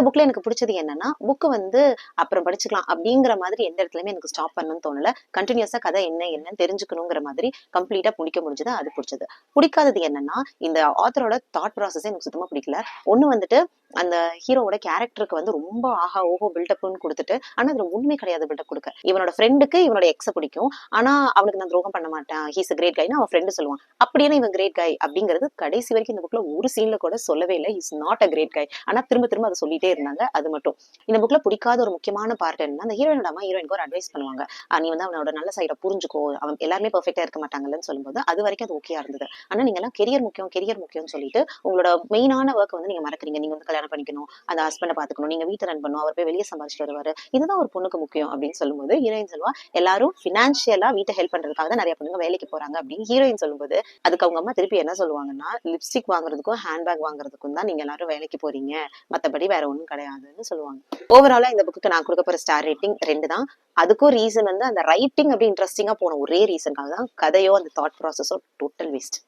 இந்த புக்ல எனக்கு பிடிச்சது என்னன்னா, புக் வந்து அப்புறம் படிச்சுக்கலாம் அப்படிங்கிற மாதிரி எந்த இடத்துலயுமே எனக்கு ஸ்டாப் பண்ணணும்னு தோணல. கண்டினியூஸா கதை என்னன்னு தெரிஞ்சுக்கணுங்கிற மாதிரி கம்ப்ளீட்டா முடிக்க முடிஞ்சது. அது பிடிச்சது. பிடிக்காதது என்னன்னா, இந்த ஆத்தரோட தாட் ப்ராசஸ் எனக்கு சுத்தமா பிடிக்கல. ஒண்ணு வந்துட்டு அந்த ஹீரோவோட கேரக்டருக்கு வந்து ரொம்ப ஆஹா ஓஹோ பில்டப்னு கொடுத்துட்டு, ஆனா அதுல உண்மை கிடையாது பில்டப் கொடுக்க. இவனோட ஃப்ரெண்டுக்கு இவனோட எக்ஸ பிடிக்கும், ஆனா அவனுக்கு நான் துரோகம் பண்ண மாட்டேன், ஹீஸ் கிரேட் கைன்னு அவன் ஃப்ரெண்டு சொல்லுவான். அப்படியே இவன் கிரேட் கை அப்படிங்கிறது கடைசி வரைக்கும் இந்த புக்ல ஒரு சீன்ல கூட சொல்லவே இல்லை. Is not a great guy. ஆனா திரும்ப திரும்ப அதை சொல்லிட்டே இருந்தாங்க. அது மட்டும் இந்த புக்ல பிடிக்காத ஒரு முக்கியமான பார்ட் என்னன்னா, அந்த ஹீரோயினோட அம்மா ஹீரோயினுக்கு ஒரு அட்வைஸ் பண்ணுவாங்க. நீ வந்து அவனோட நல்ல சைட புரிஞ்சுக்கோ, அவன் எல்லாருமே பெர்ஃபெக்டா இருக்க மாட்டாங்கன்னு சொல்லும்போது அது வரைக்கும் அது ஓகேயா இருந்தது. ஆனா நீங்க எல்லாம் கெரியர் முக்கியம் கெரியர் முக்கியம்னு சொல்லிட்டு உங்களோட மெயினான ஒர்க் வந்து நீங்க மறக்கறீங்க. நீங்க வந்து கல்யாணம் பண்ணிக்கணும், அந்த ஹஸ்பண்ட பாத்துக்கணும், நீங்க வீட்டை ரன் பண்ணணும், அவர் போய் வெளியே சம்பாதிச்சுட்டு வருவாரு, இதுதான் ஒரு பொண்ணுக்கு முக்கியம் அப்படின்னு சொல்லும்போது ஹீரோயின் சொல்லுவா, எல்லாரும் பினான்சியலா வீட்டை ஹெல்ப் பண்றதுக்காக தான் நிறைய பொண்ணுங்க வேலைக்கு போறாங்க அப்படின்னு ஹீரோயின் சொல்லும்போது, அதுக்கு அவங்க அம்மா திருப்பி என்ன சொல்லுவாங்கன்னா, லிப்ஸ்டிக் வாங்குறதுக்கும் ஹேண்ட்பேக் வாங்குறதுக்கும் தான் நீங்க எல்லாரும் வேலைக்கு போறீங்க, மத்தபடி வேற ஒண்ணும் கிடையாதுன்னு சொல்லுவாங்க. ஓவராலா இந்த புக்கு நான் கொடுக்க போற ஸ்டார் ரேட்டிங் 2 தான். அதுக்கும் ரீசன் வந்து அந்த ரைட்டிங் அப்படி இன்ட்ரெஸ்டிங்கா போன ஒரே ரீசன்காக தான். கதையோ அந்த தாட் ப்ராசஸோ டோட்டல் வேஸ்ட்.